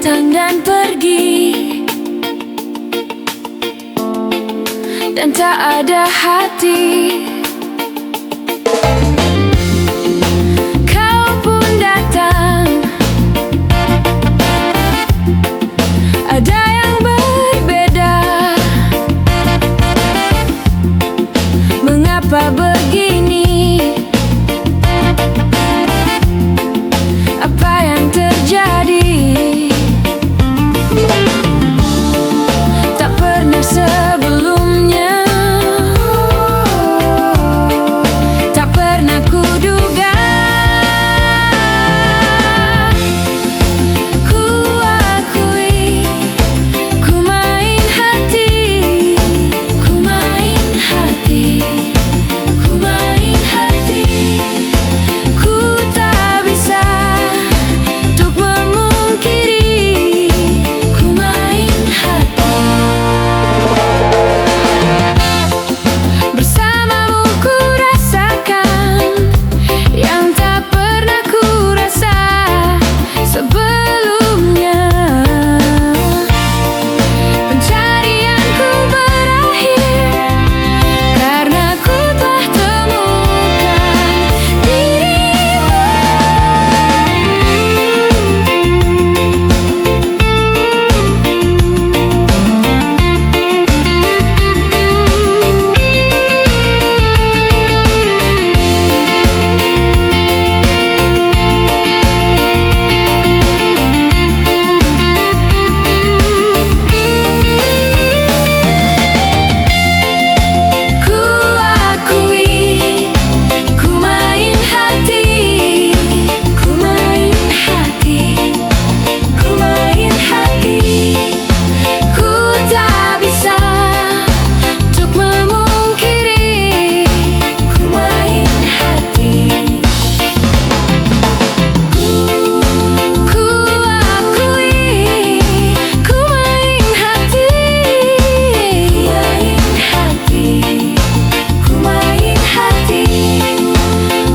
datang dan pergi, dan tak ada hati. Kau pun datang, ada yang berbeda. Mengapa begini? Apa yang terjadi? Tak pernah sebelumnya, tak pernah kuduga. Ku akui, ku main hati, ku main hati, ku main hati. Ku tak bisa untuk memungkiri, ku main hati. Bersamamu ku rasakan yang tak pernah ku rasa sebelumnya. Pencarianku berakhir karena ku telah temukan dirimu. Ku akui, ku main hati, ku main hati, ku main hati. Ku tak bisa untuk memungkiri, ku main hati. Ku akui, ku main hati, ku main hati, ku main hati.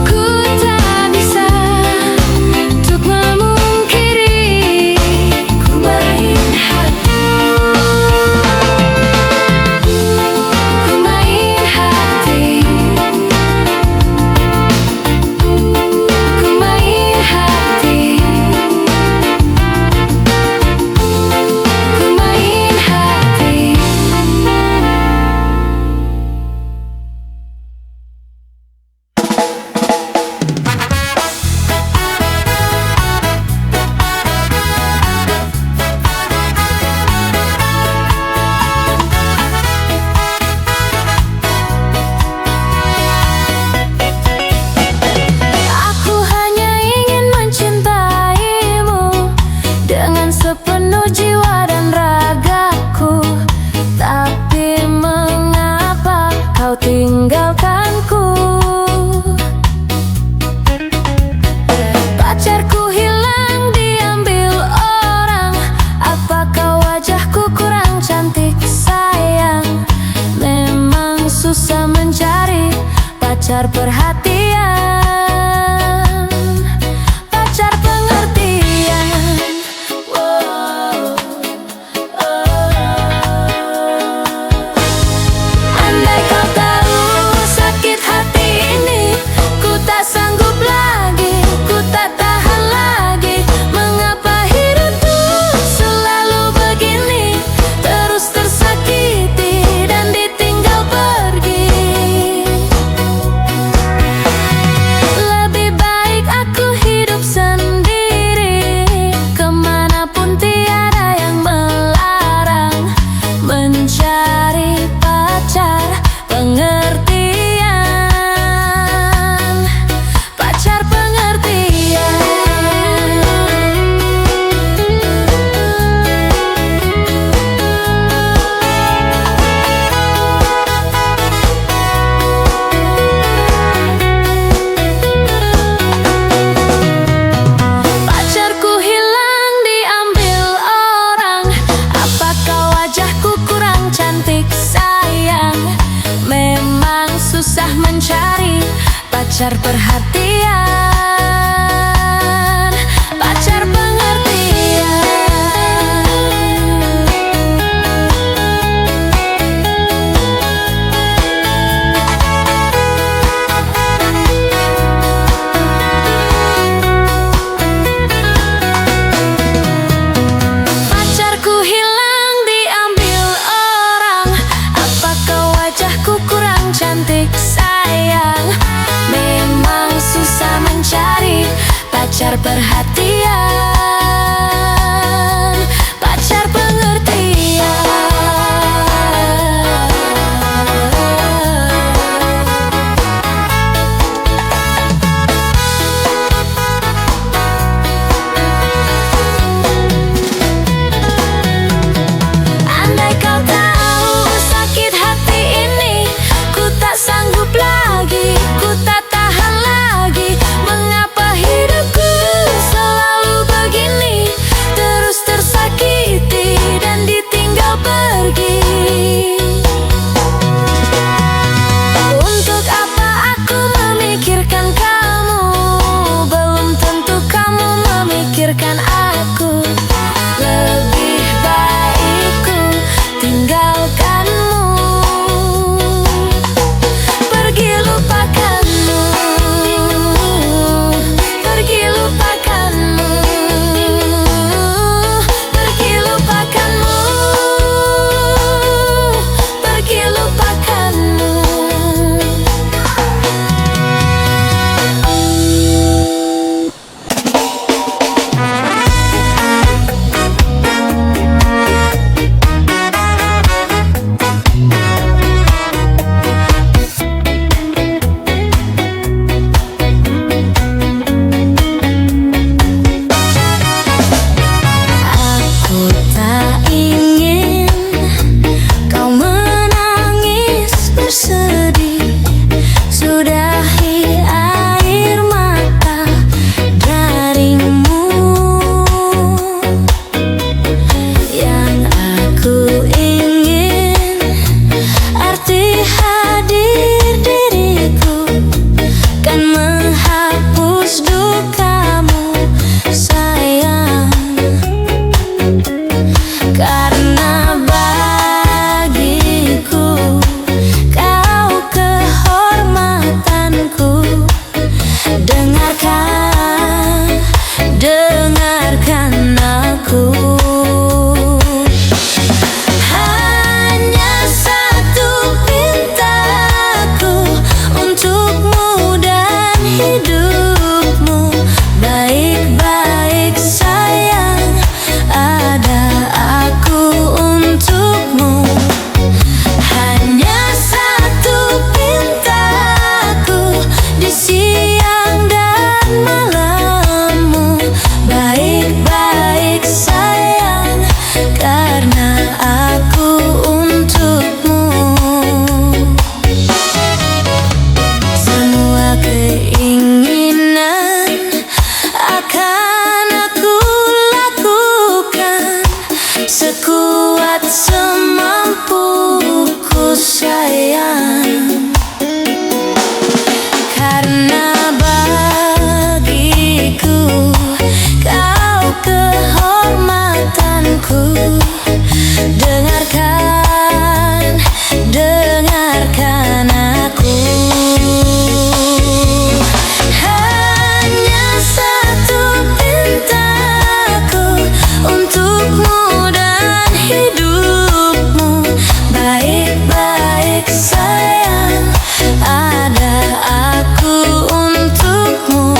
Ku tak bisa untuk memungkiri, ku main hati. Ku main hati, ku main hati, ku main hati. Aku hanya ingin mencintaimu dengan sepenuh jiwa dan ragaku. Tapi mengapa kau tinggalkanku? Pacarku hilang diambil orang. Apakah wajahku kurang cantik sayang? Memang susah mencari pacar perhatian, pacar pengertian. Andai kau tahu sakit hati ini, ku tak sanggup lagi, ku tak tahan lagi. Mengapa hidupku selalu begini, terus tersakiti dan ditinggal pergi? Lebih baik aku hidup sendiri, kemanapun tiada yang melarang, mencari pacar pengertian, pacar pengertian. Pacarku hilang diambil orang. Apakah wajahku kurang cantik sayang? Memang susah mencari pacar perhatian, pacar pengertian. pacar perhatian, pacar pengertian. Andai kau tahu sakit hati ini, ku tak sanggup lagi, ku tak tahan lagi. Mengapa hidupku selalu begini, terus tersakiti dan ditinggal pergi. Untuk apa aku memikirkan kamu, belum tentu kamu memikirkan aku. Lebih baik ku tinggalkanmu, pergi lupakanmu, pergi lupakanmu, pergi lupakanmu, pergi lupakanmu. Aku tak ingin kau menangis bersedih, sudahi air mata darimu. Yang aku ingin arti hadir diriku kan menghapus dukamu sayang. Karena bagiku kau kehormatanku. Dengarkan, dengarkan aku. Hanya satu pintaku untukmu dan hidupmu. Baik-baik sayang, ada aku untukmu. Hanya satu pintaku di siang dan malammu. Baik-baik sayang, karena aku untukmu. Semua keinginan akan aku lakukan sekuat semampuku sayang. Karena bagiku kau kehormatanku. Dengarkan, dengarkan aku. Hanya satu pintaku untukmu dan hidupmu. Baik-baik sayang, ada aku untukmu.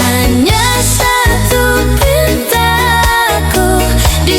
Hanya satu pintaku di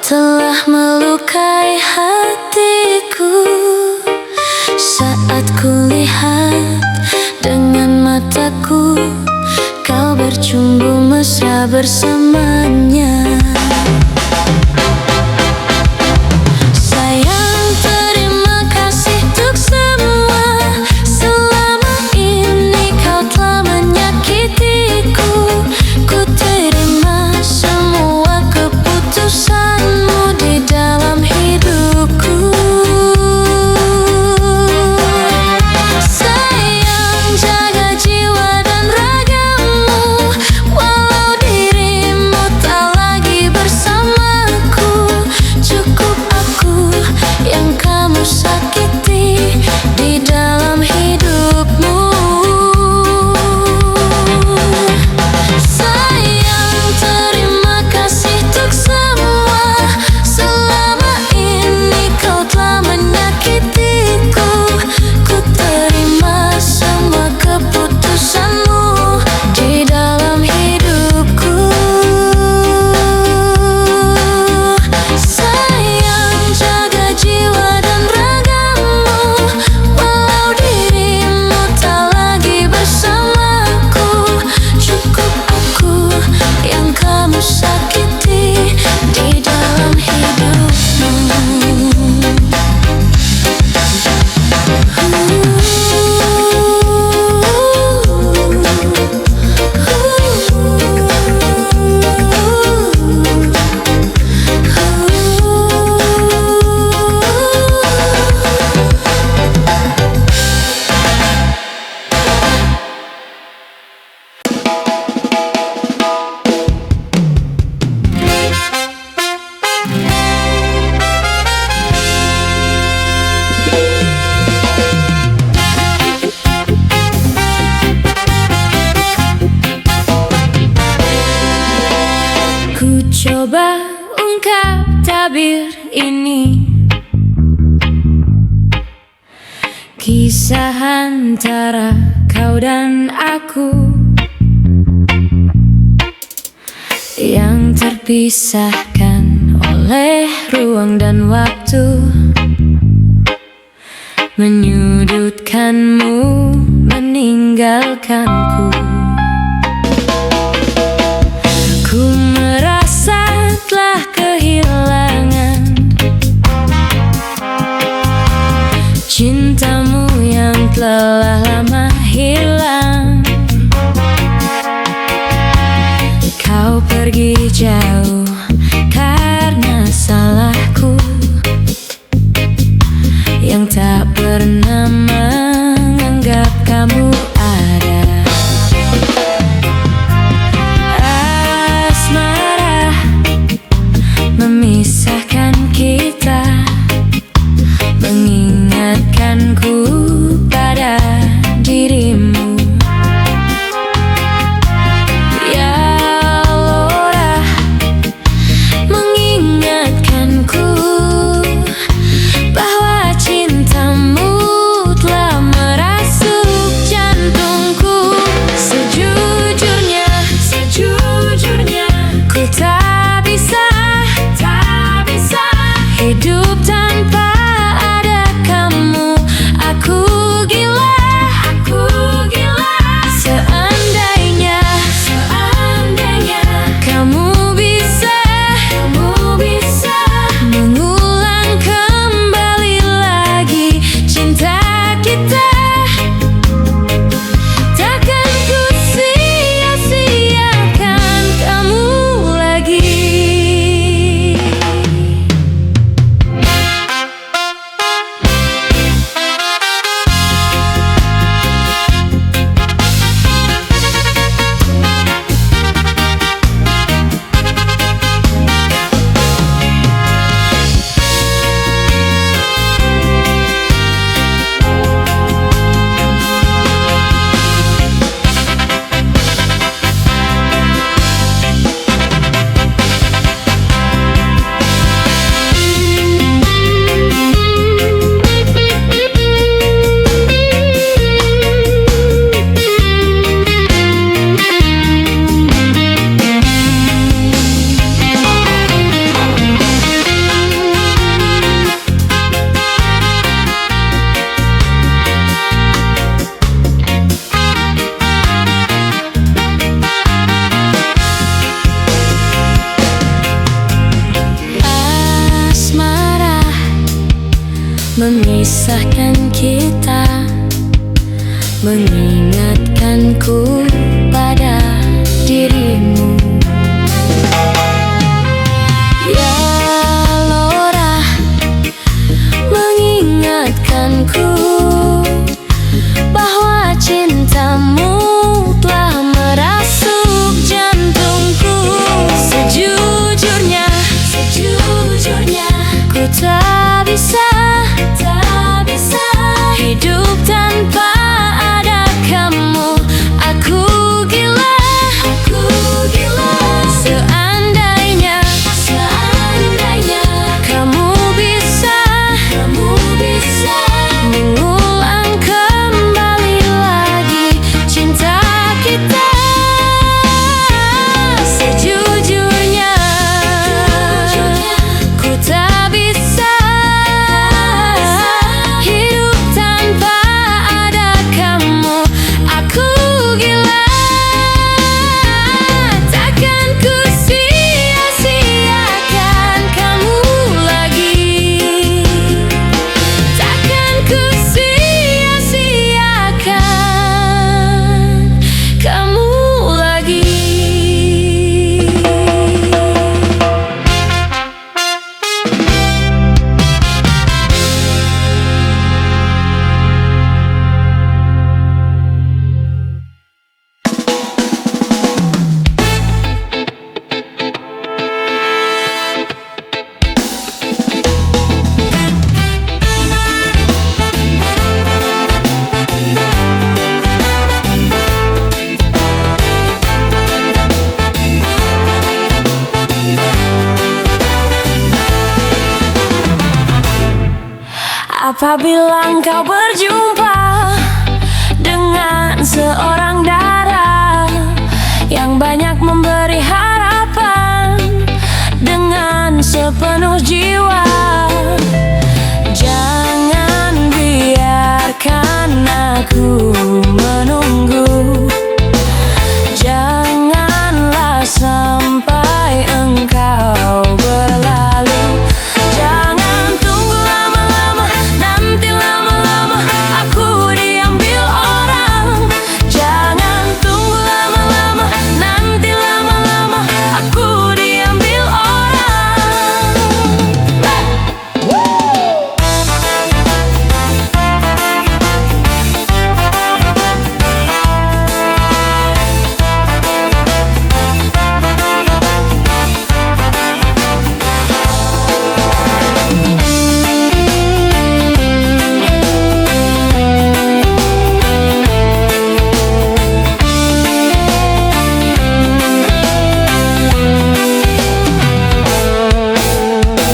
telah melukai hatiku. Saat kulihat dengan mataku, kau bercumbu mesra bersamanya. Sayang, terima kasih untuk semua. Selama ini kau telah menyakitiku. Ku terima semua keputusanmu di dalam hidupku. Sayang, jaga jiwa dan ragamu, walau dirimu tak lagi bersamaku. Cukup aku yang kamu sakiti di dalam hidupmu. Sayang, terima kasih untuk semua. Selama ini kau telah menyakitiku. Ku terima semua keputusanmu di dalam hidupku. Sayang, jaga jiwa dan ragamu, walau dirimu tak lagi bersamaku. Cukup aku yang kamu sakiti di dalam hidupmu. Ku coba ungkap tabir ini, kisah antara kau dan aku yang terpisahkan oleh ruang dan waktu. Menyudutkanmu, meninggalkanku. Ku merasa telah kehilangan cintamu yang telah lama hilang. Kau pergi jauh karena salahku yang tak pernah menganggap kamu ada. memisahkan kita, mengingatkanku pada dirimu. Ya Lora, mengingatkanku bahwa cintamu telah merasuk jantungku. Sejujurnya ku tak bisa hidup tanpa ada kamu. Aku gila seandainya kamu bisa mengulang kembali lagi cinta kita. Sejujurnya ku tak bisa hidup tanpa ada kamu. Aku gila, takkan ku sia-siakan kamu lagi. Takkan ku sia-siakan kamu lagi. Apabila engkau berjumpa dengan seorang dara yang banyak memberi harapan dengan sepenuh jiwa, jangan biarkan aku menunggu. Janganlah sampai engkau berlalu. Jangan tunggu lama-lama, nanti lama-lama aku diambil orang. Jangan tunggu lama-lama, nanti lama-lama aku diambil orang.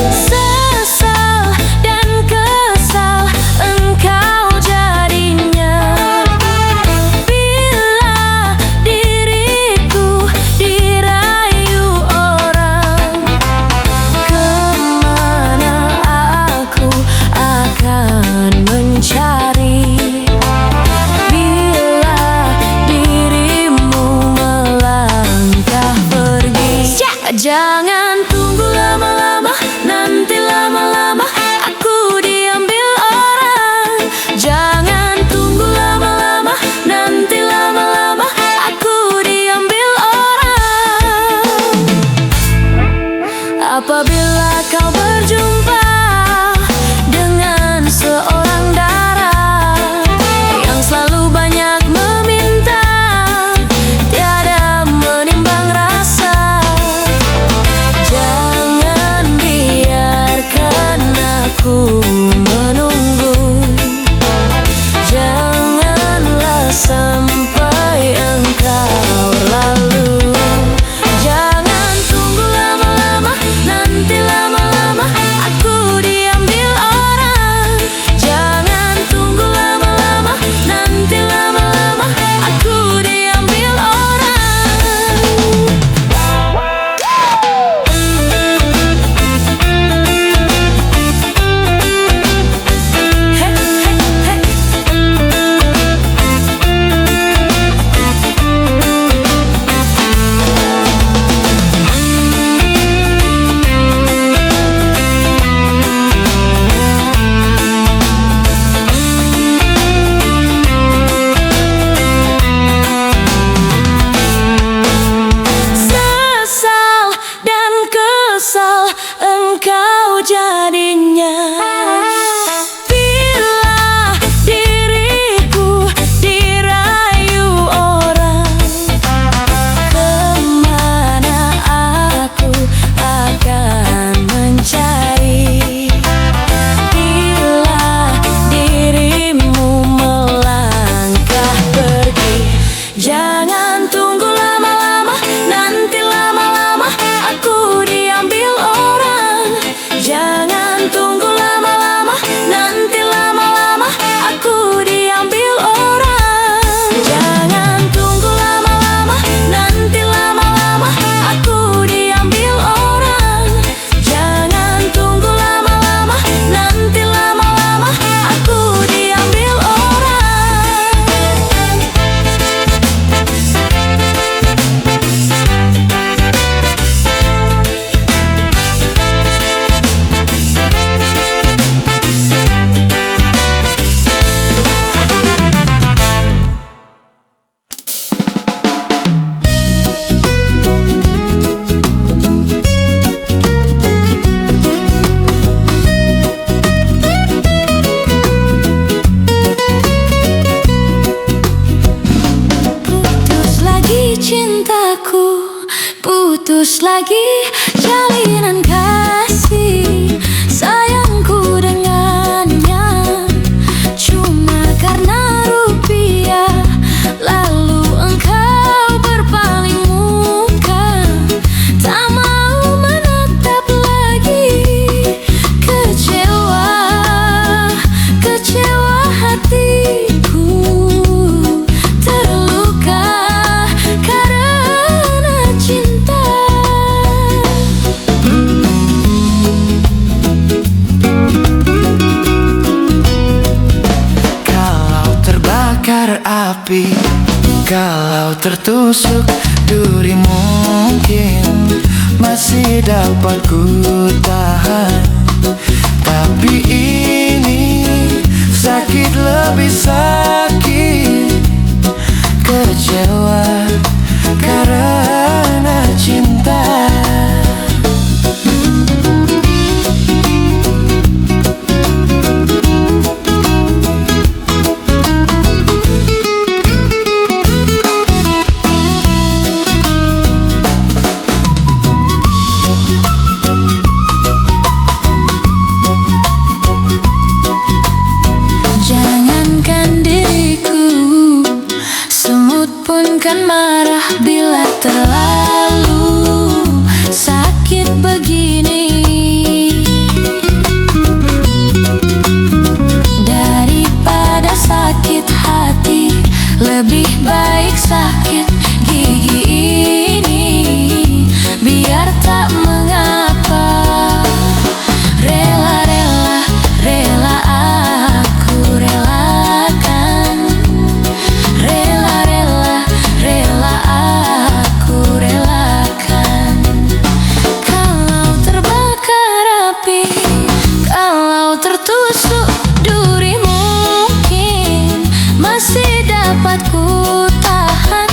Sesal dan kesal engkau jadinya bila diriku dirayu orang. Kemana aku akan mencari bila dirimu melangkah pergi. Jangan tunggu lama-lama, nanti lama-lama aku diambil orang. Jangan tunggu lama-lama, nanti lama-lama aku diambil orang. Apabila kau berjumpa dengan seorang dara yang selalu banyak meminta, tiada menimbang rasa, lagi cintaku, putus lagi jalinan kasih sayangku dengannya. Cuma karena rupiah, lalu engkau berpaling muka, tak mau menatap lagi. Kecewa, kecewa hatiku, terluka karena cinta. Kalau terbakar api, kalau tertusuk duri, mungkin masih dapat ku tahan. Tapi ini sakit, lebih sakit. Kecewa karena cinta. Jangankan diriku, semut pun kan marah bila terlalu sakit begini. Daripada sakit hati, lebih baik sakit gigi ini. Biar tak mengapa, rela-rela, rela aku relakan. Rela-rela, rela aku relakan. Kalau terbakar api, kalau tertusuk duri, mungkin masih dapat ku tahan.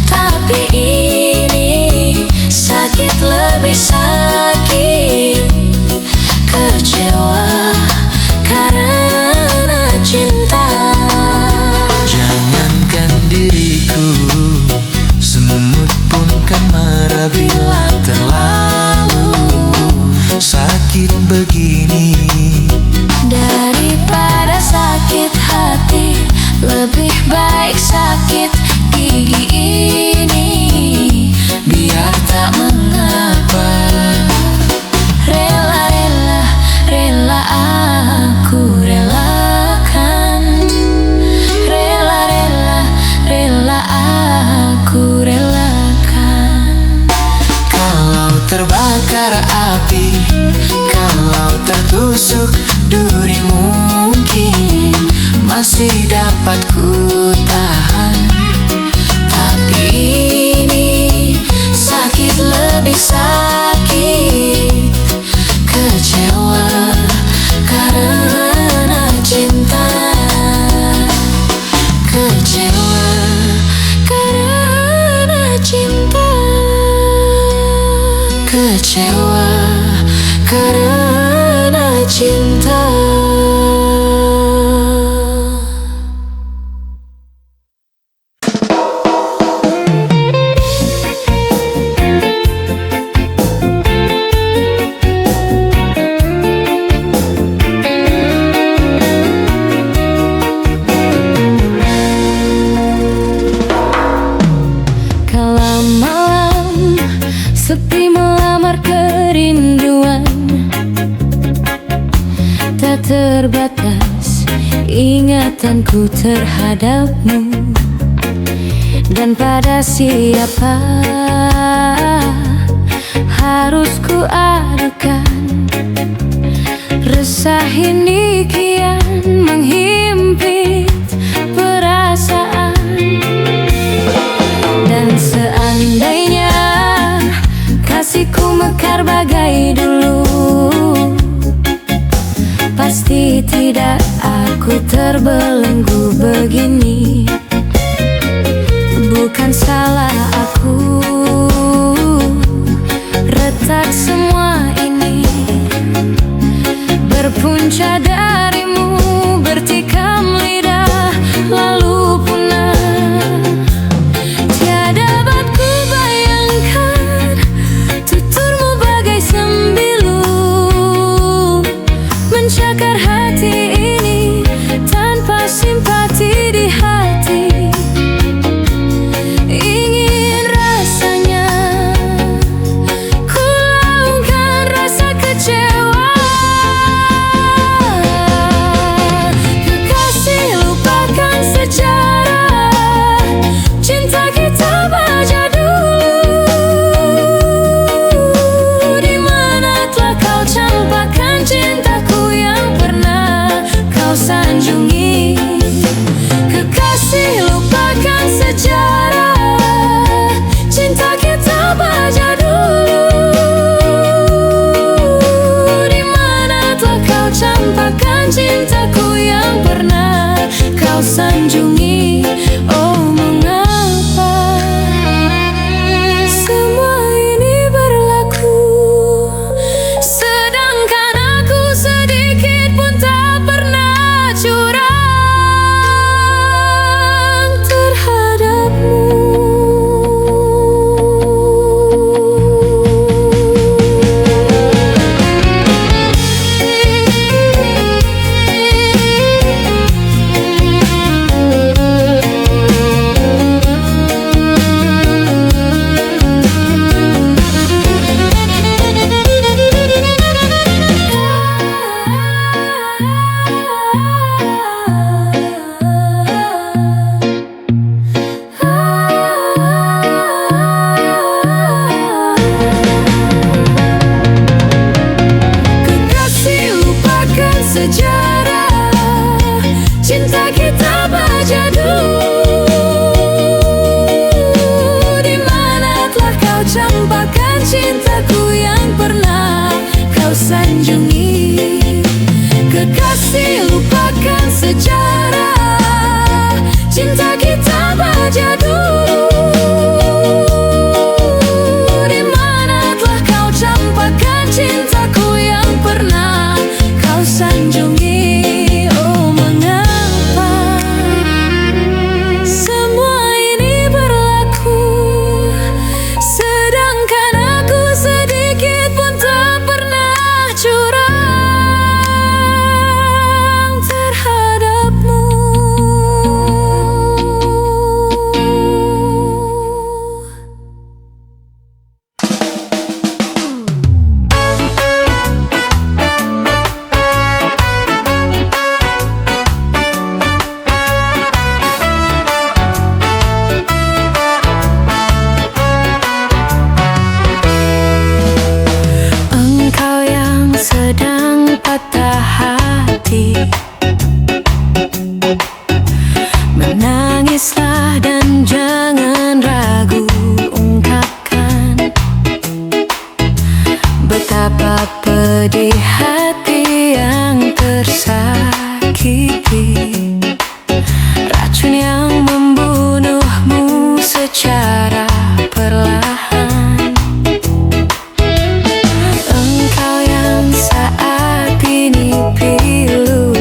Tapi ini sakit, lebih sakit. Kecewa karena cinta. Jangankan diriku, semut pun kan marah bila terlalu sakit begini. Daripada sakit hati, lebih baik sakit gigi ini. Biar tak mengapa, rela-rela, rela aku relakan. Rela-rela, rela aku relakan. Kalau terbakar api, kalau tertusuk duri, mungkin masih dapat ku tahan. Tapi ini sakit, lebih sakit. Kecewa karena cinta. Kecewa karena cinta. Kecewa karena cinta. Kala malam sepi melamar kerinduan, tak terbatas ingatanku terhadapmu. Dan pada siapa harus ku adukan resah ini kian menghimpit perasaan. Dan seandainya kasihku mekar bagai dulu, pasti tidak aku terbelenggu begini. Bukan salah aku, retak semua ini berpunca darimu, bertikam lidah lalu punah. campakkan cintaku yang pernah kau sanjungi. Kekasih, lupakan sejarah cinta kita baja dulu. Di mana telah kau campakkan cintaku yang pernah kau sanjungi. Oh, mengapa semua ini berlaku, sedangkan aku sedikit pun tak pernah curang terhadapmu. Engkau yang sedang patah hati, menangislah dan jangan ragu ungkapkan betapa pedih hati yang tersakiti. Racun yang membunuhmu secara perlahan. Engkau yang saat ini pilu,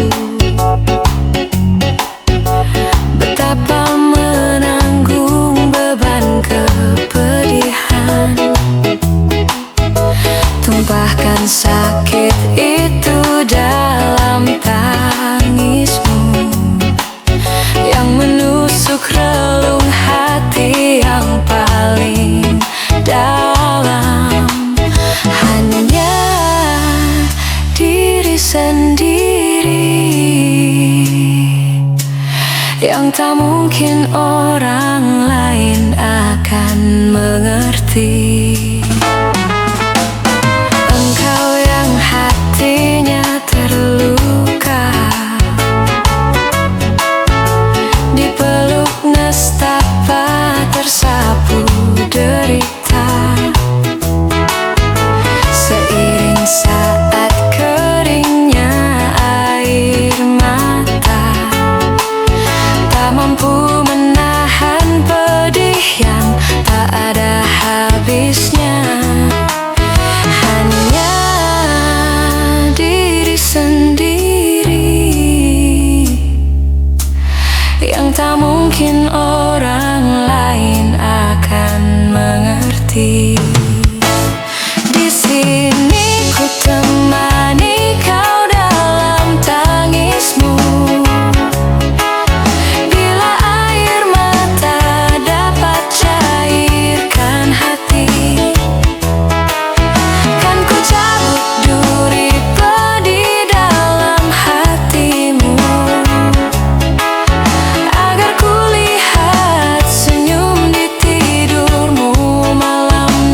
betapa menanggung beban kepedihan. Tumpahkan sakit itu dalam tangismu yang menusuk relung hati yang paling dalam. Hanya diri sendiri yang tak mungkin orang lain akan mengerti. Engkau yang hatinya terluka, dipeluk nestapa tersapu derita. Seiring saat keringnya air mata, tak mampu menahan pedih yang tak ada habisnya. Hanya diri sendiri yang tak mungkin orang lain akan mengerti. Di sini ku temani kau dalam tangismu. Bila air mata dapat cairkan hati, kan ku cabut duri pedih dalam hatimu, agar ku lihat senyum di tidurmu malam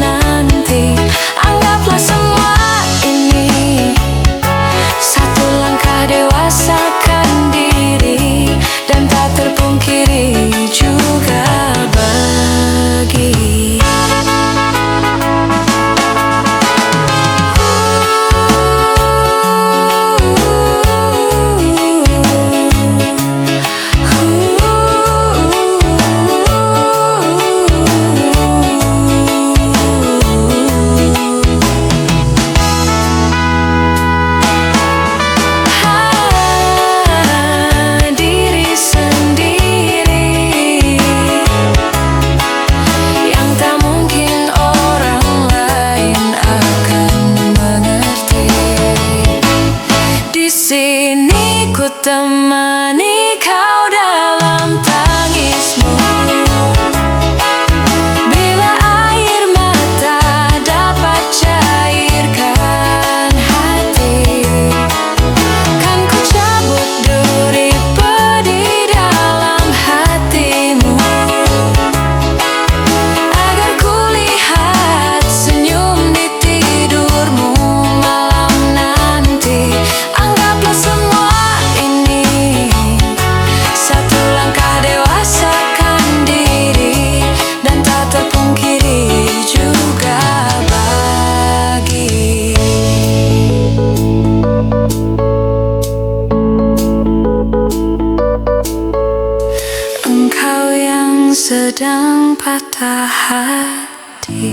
sang patah hati.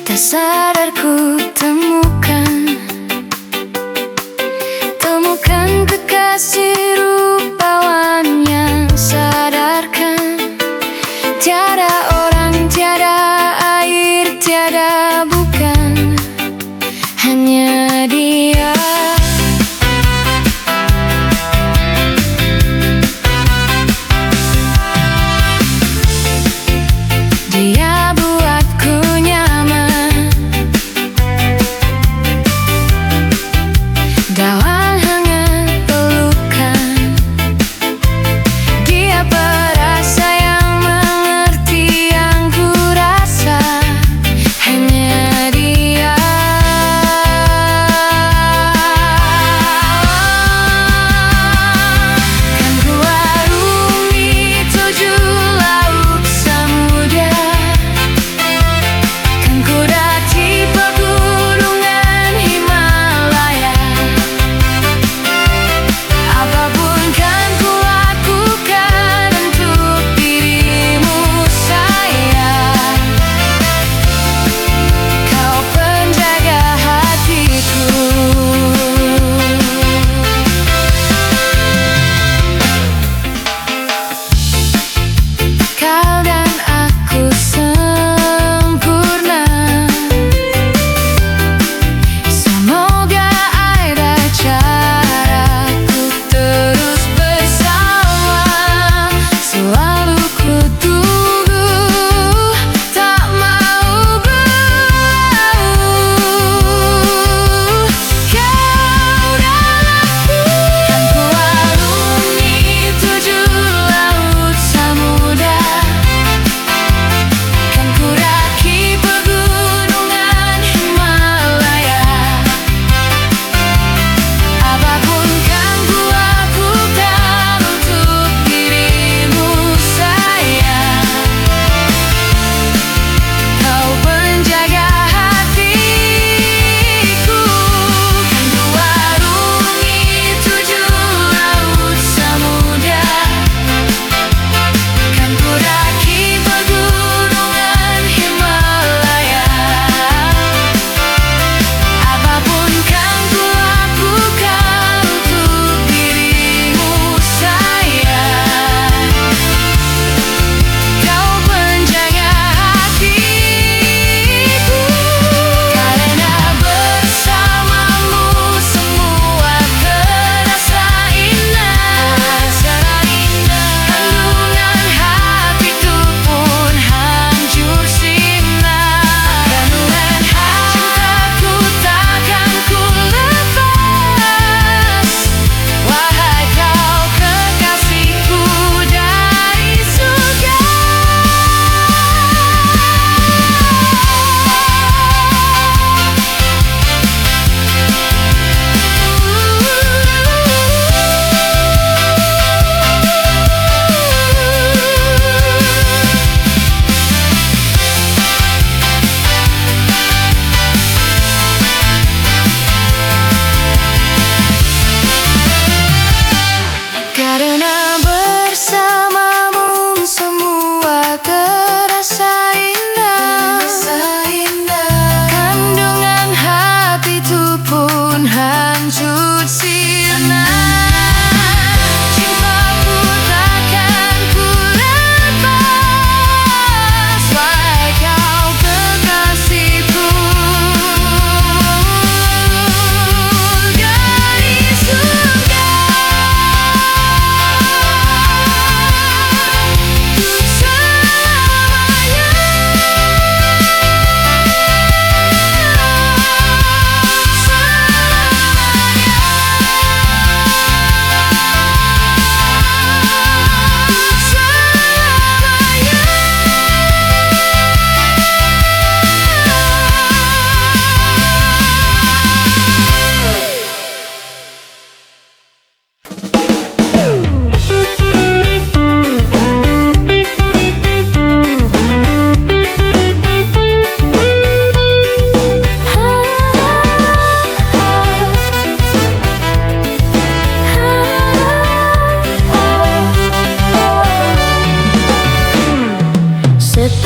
Tak sadar ku temukan kekasih rupawan yang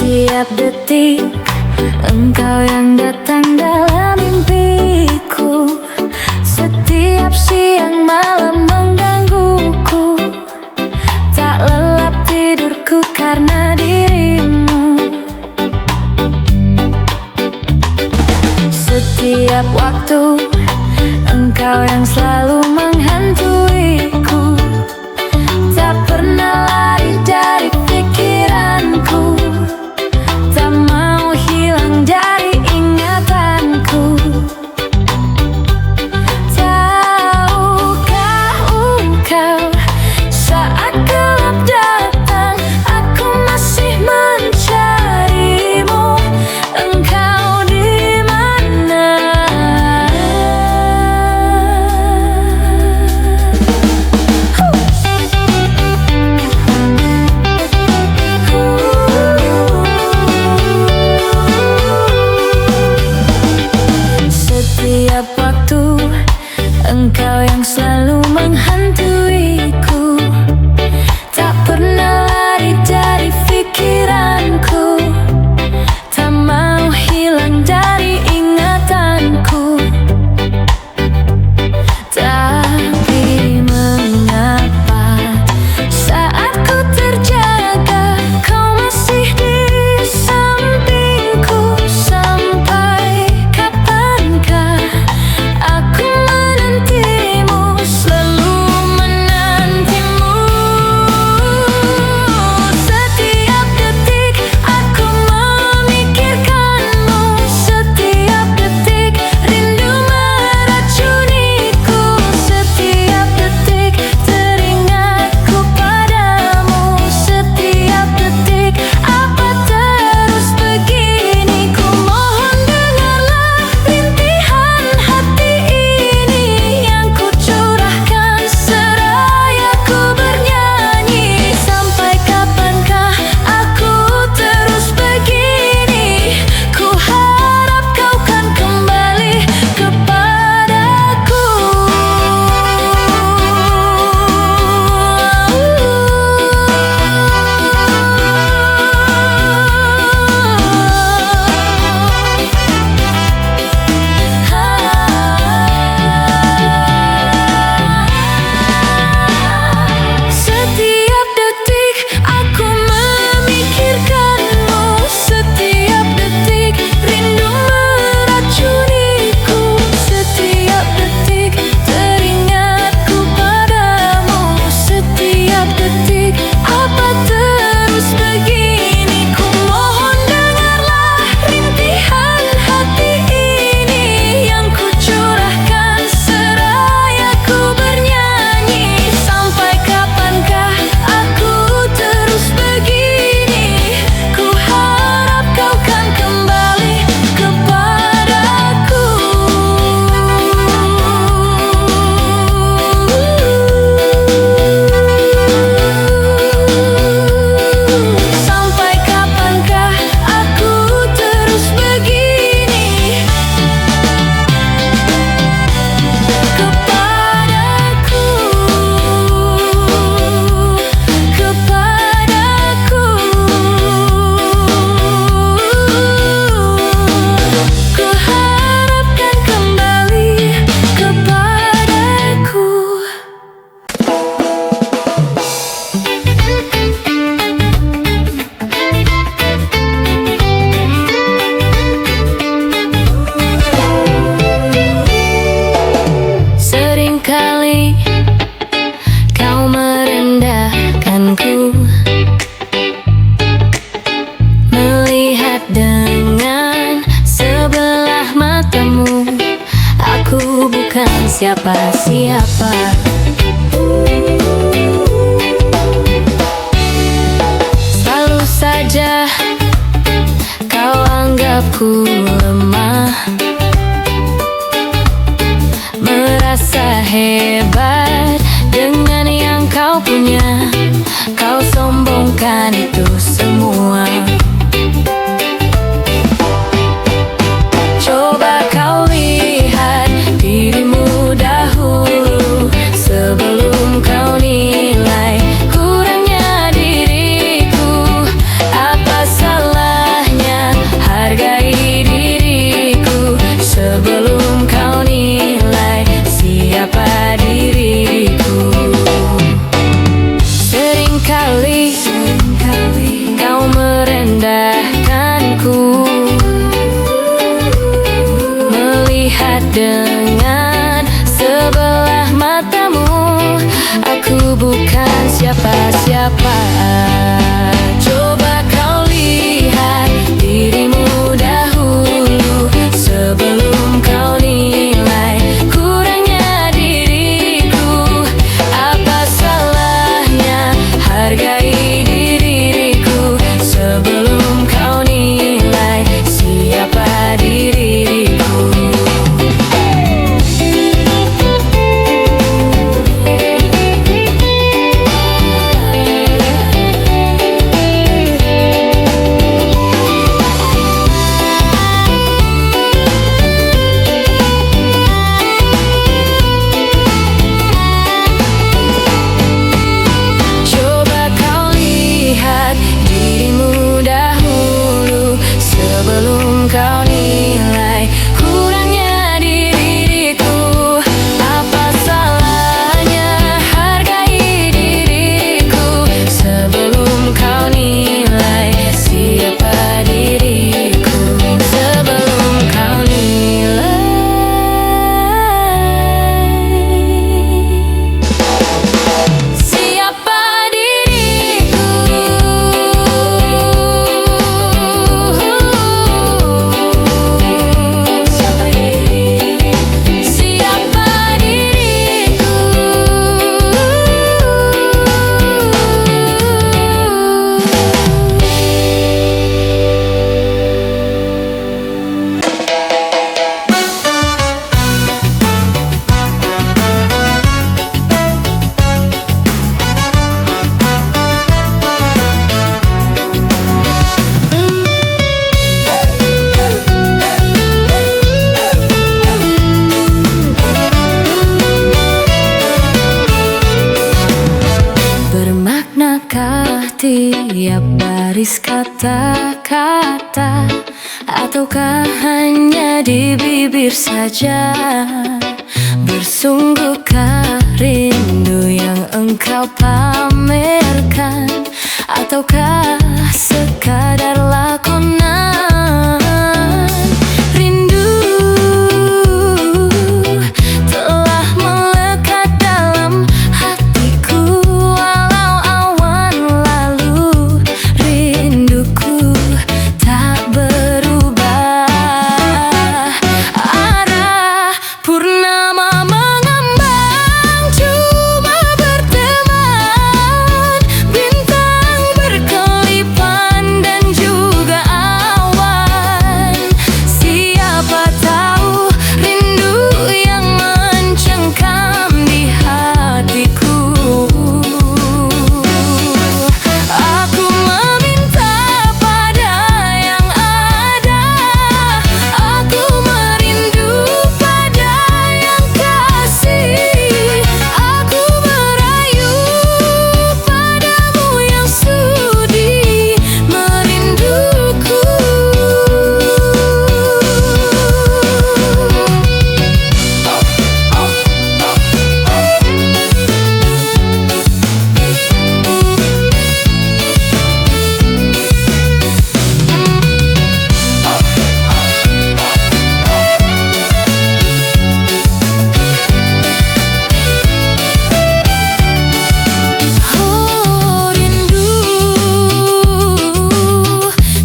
Setiap detik engkau yang datang dalam mimpiku. Setiap siang malam menggangguku. Tak lelap tidurku karena dirimu. Setiap waktu engkau yang selalu menghantuiku. Tak pernah lari dari pikiranku. Tak mau hilang dari ingatanku. Tahukah engkau, saat gelap datang aku masih mencarimu. Engkau di mana? Setiap waktu engkau yang selalu menghantuiku. Tak pernah lari dari pikiranku. Tak mau hilang dari ingatanku. Tapi mengapa saat ku terjaga kau masih di sampingku? Sampai kapankah aku menantimu, selalu menantimu. Setiap detik aku memikirkanmu. Setiap detik rindu meracuniku. Setiap detik teringatku padamu. Setiap detik apa terus begini? Ku mohon dengarlah rintihan hati ini yang ku curahkan seraya ku bernyanyi. Sampai kapankah aku terus begini? Ku harap kau kan kembali kepadaku. Setiap detik aku memikirkanmu. Setiap detik rindu meracuniku. Setiap detik teringatku padamu. Setiap detik apa terus begini? Ku mohon dengarlah rintihan hati ini yang ku curahkan seraya ku bernyanyi. Sampai kapankah aku terus begini? Ku harap kau kan kembali kepadaku. Sampai kapankah aku terus begini? Kepadaku, kepadaku. Ku harapkan kembali kepadaku. Seringkali kau merendahkanku, melihat dengan sebelah matamu. Aku bukan siapa-siapa. Selalu saja kau anggapku lemah, merasa hebat dengan yang kau punya. Kau sombongkan itu semua. Coba kau lihat dirimu dahulu sebelum kau nilai kurangnya diriku. Apa salah tiap baris kata-kata, ataukah hanya di bibir saja? Bersungguhkah rindu yang engkau pamerkan, ataukah sekadar lakonan? Rindu telah melekat dalam hatiku, walau awan lalu rinduku tak berubah. Arah purnama mengambang, cuma berteman, bintang berkelipan dan juga awan. Siapa tahu rindu yang mencengkam di hatiku. Aku meminta pada yang ada, aku merindu pada yang kasih, aku merayu padamu yang sudi merinduku. Oh, rindu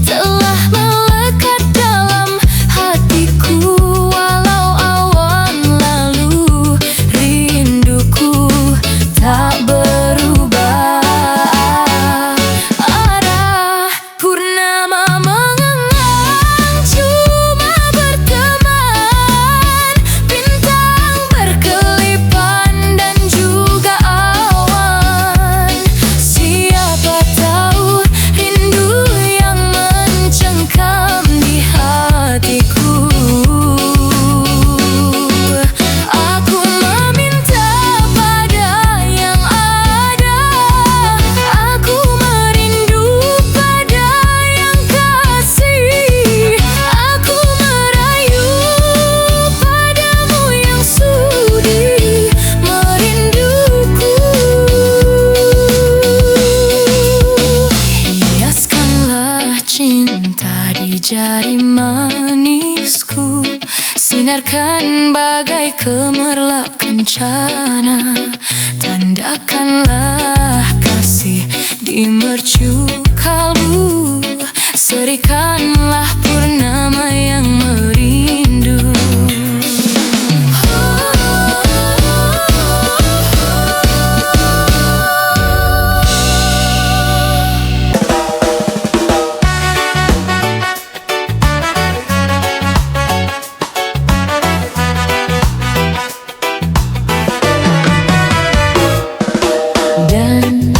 telah melekat dalam hatiku, walau awan lalu rinduku tak berubah. Arah purnama mengenang, cuma berteman, bintang berkelipan dan juga awan. Siapa tahu rindu yang mencengkam di hatiku. Aku meminta pada yang ada, aku merindu pada yang kasih, aku merayu padamu yang sudi merinduku. Hiaskanlah cinta di jari manisku, sinarkan bagai gemerlap kencana, tandakanlah kasih di mercu kalbu, serikanlah purnama yang merindu. Dan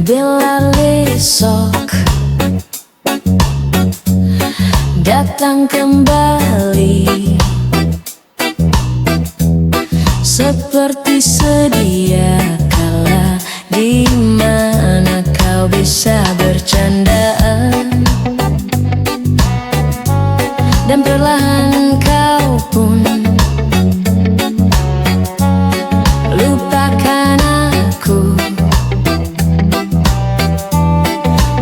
bila besok datang kembali seperti sedia kala, di mana kau bisa bercandaan dan perlahan kau pun lupakan aku.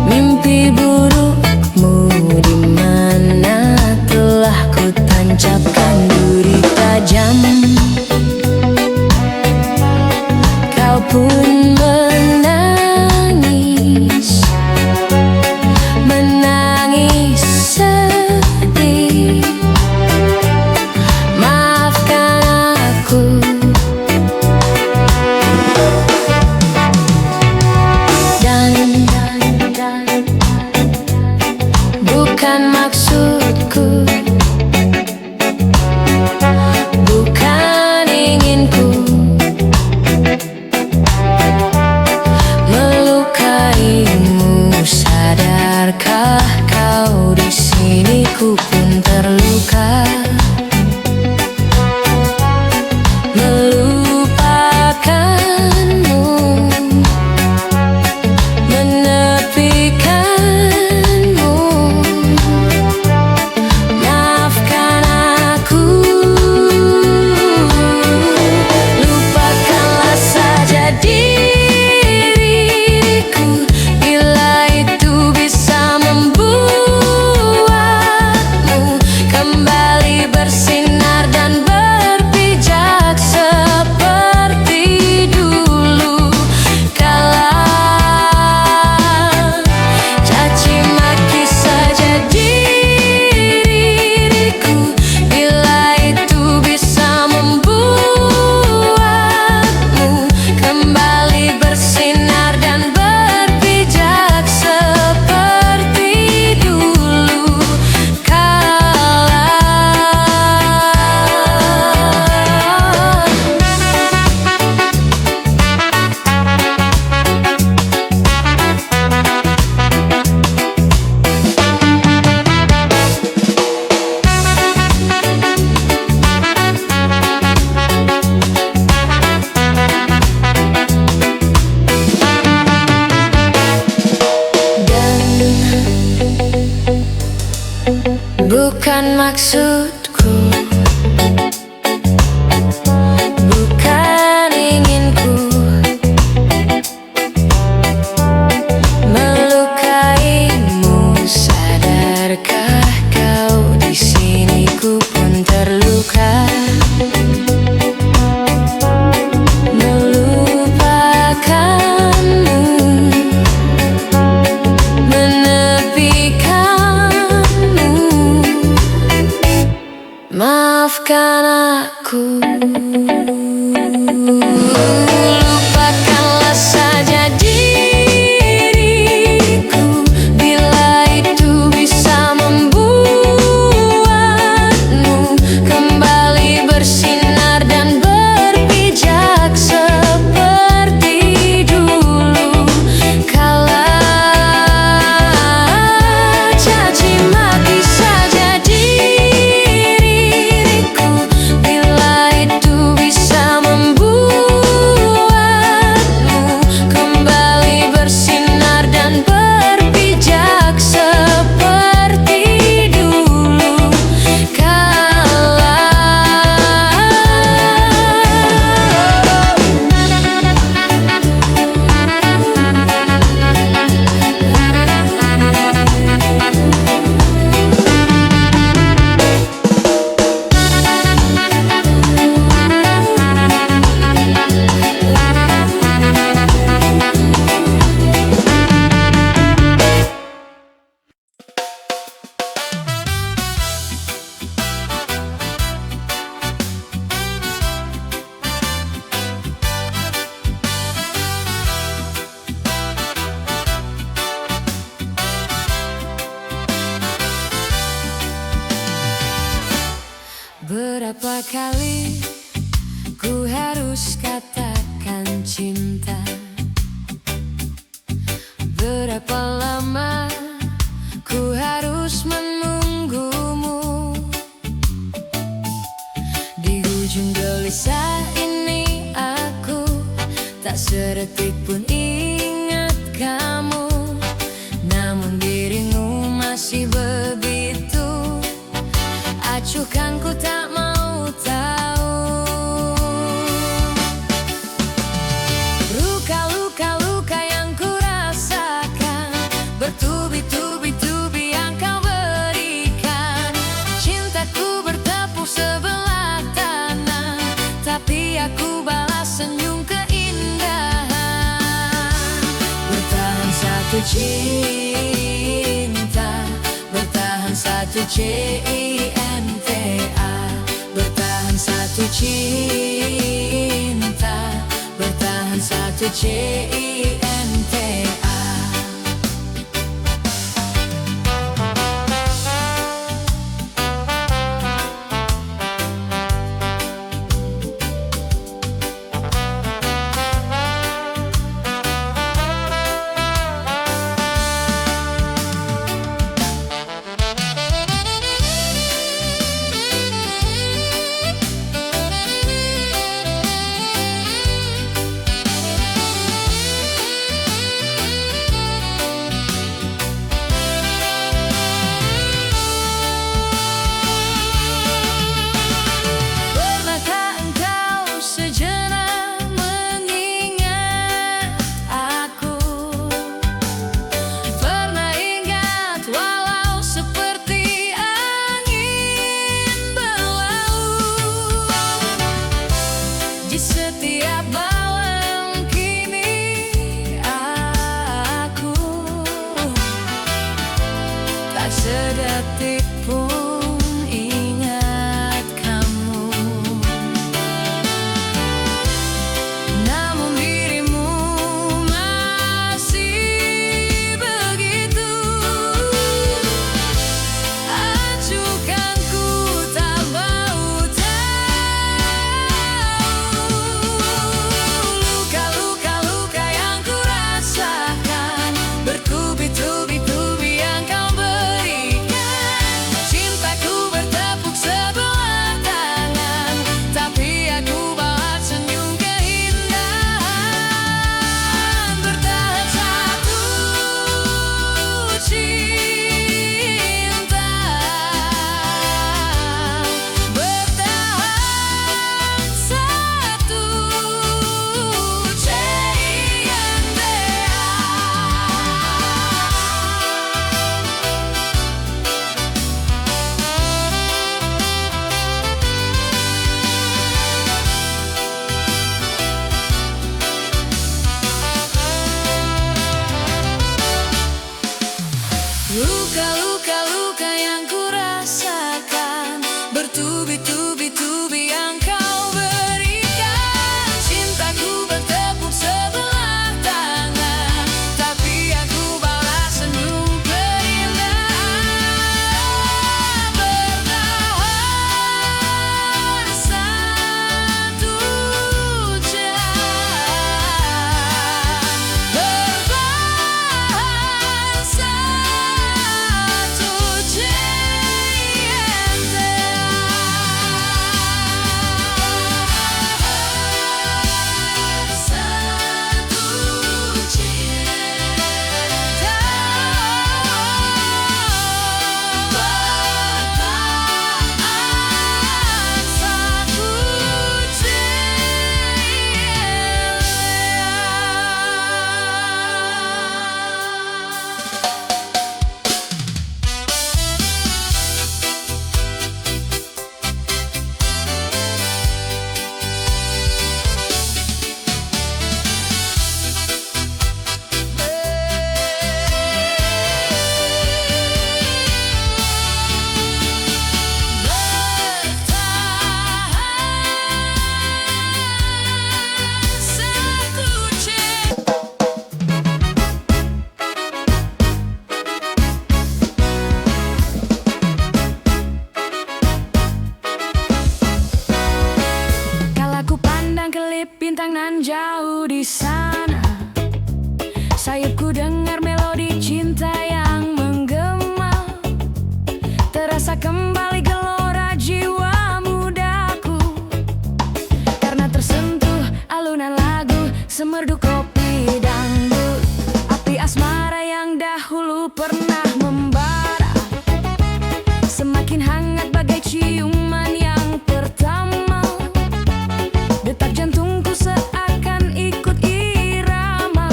Mimpi burukmu di mana telah ku tancapkan duri tajam, kau pun menangis maksudku. Bukan inginku melukaimu. Sadarkah kau di sini ku pun terluka. Melupakanmu, menepikanmu. Maafkan aku. Lupakanlah saja diriku bila itu bisa membuatmu kembali bersinar dan berpijak seperti dulu. Kala caci maki saja diriku bila itu bisa membuatmu kembali bersinar dan berpijak seperti dulu. Berapa kali ku harus katakan cinta? Berapa lama ku harus menunggumu? Di ujung gelisah ini aku tak sedetik pun ingat kamu. Namun dirimu masih begitu acuhkan, ku tak mau tahu. Luka-luka yang ku rasakan, bertubi-tubi yang kau berikan. Cintaku bertepuk sebelah tanah, tapi aku balas senyum keindahan. Bertahan satu cinta, bertahan satu cinta, bertahan satu cinta, bertahan satu cinta. Di setiap malam kini aku tak sedetik pun ingat kamu. Namun dirimu masih begitu acuhkan, ku tak mau tahu. kelip bintang nan jauh di sana. Sayapku dengar melodi cinta yang menggema. Terasa kembali gelora jiwa mudaku, karena tersentuh alunan lagu semerdu kopi dangdut. Api asmara yang dahulu pernah membara, semakin hangat bagai ciuman yang pertama. Detak jantungku seakan ikut irama,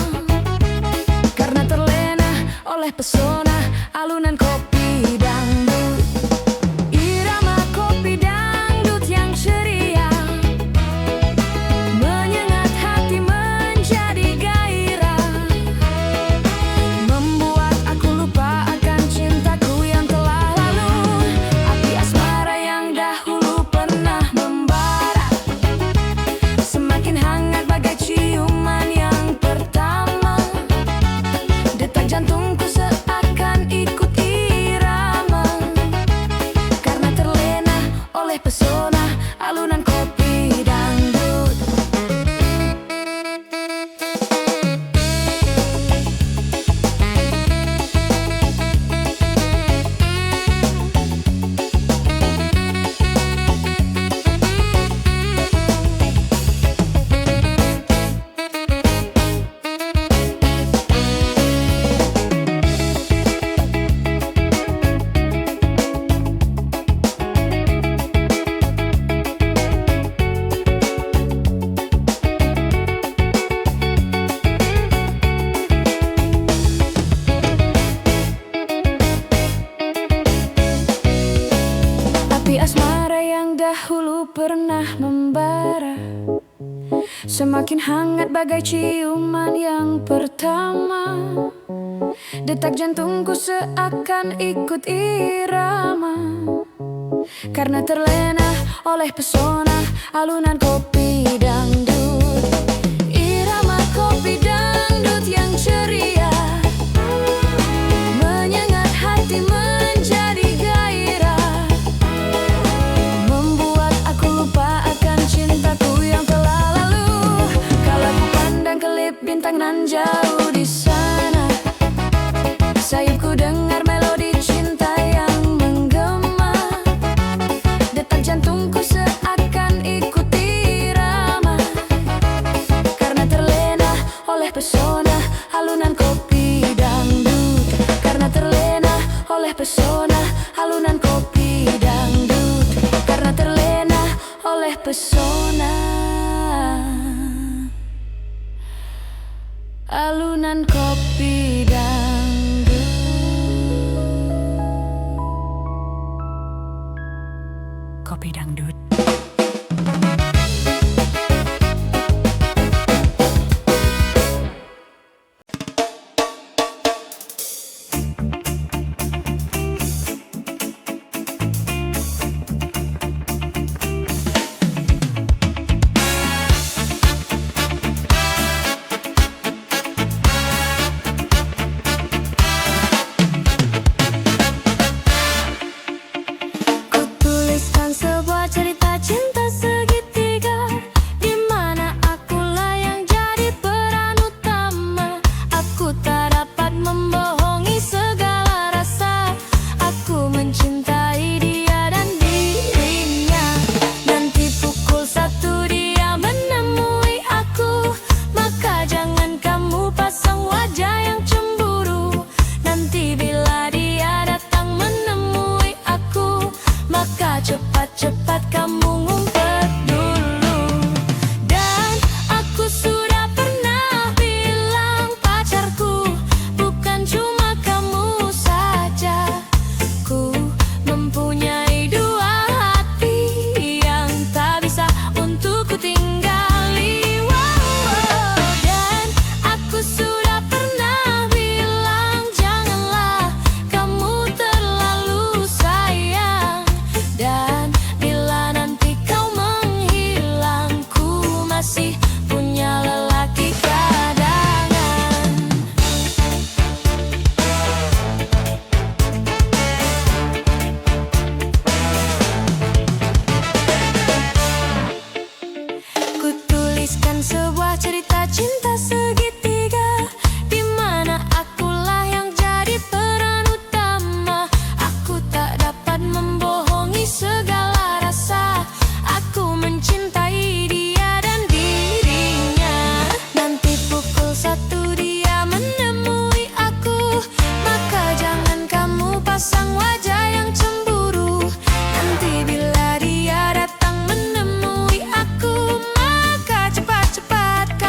karena terlena oleh pesona alunan kopi dangdut. Irama kopi dangdut yang ceria menyengat hati menjadi gairah, membuat aku lupa akan cintaku yang telah lalu. Api asmara yang dahulu pernah membara, semakin hangat bagai ciuman yang pertama. Detak jantungku seakan ikut irama, karena terlena oleh pesona alunan kopi dangdut. Api asmara yang dahulu pernah membara, semakin hangat bagai ciuman yang pertama. Detak jantungku seakan ikut irama, karena terlena oleh pesona alunan kopi dangdut. Irama kopi dangdut yang ceria menyengat hati menjadi gairah, membuat aku lupa akan cintaku yang telah lalu. Kalau ku pandang kelip bintang nan jauh di sana, sayapku dengar melodi cinta yang menggema. Detak jantungku seakan ikut irama, karena terlena oleh pesona alunan kopi dangdut. Karena terlena oleh pesona alunan kopi dangdut. Karena terlena oleh pesona alunan kopi dangdut. Kopi dangdut. menuliskan sebuah cerita cinta segitiga, di mana akulah yang jadi peran utama. Aku tak dapat membohongi segala rasa, aku mencintai dia dan dirinya. Nanti pukul 1 dia menemui aku, maka jangan kamu pasang wajah yang cemburu. Nanti bila dia datang menemui aku, maka cepat-cepat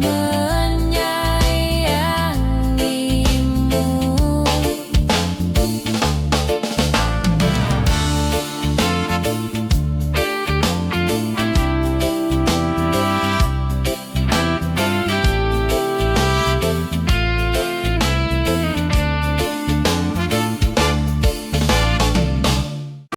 ber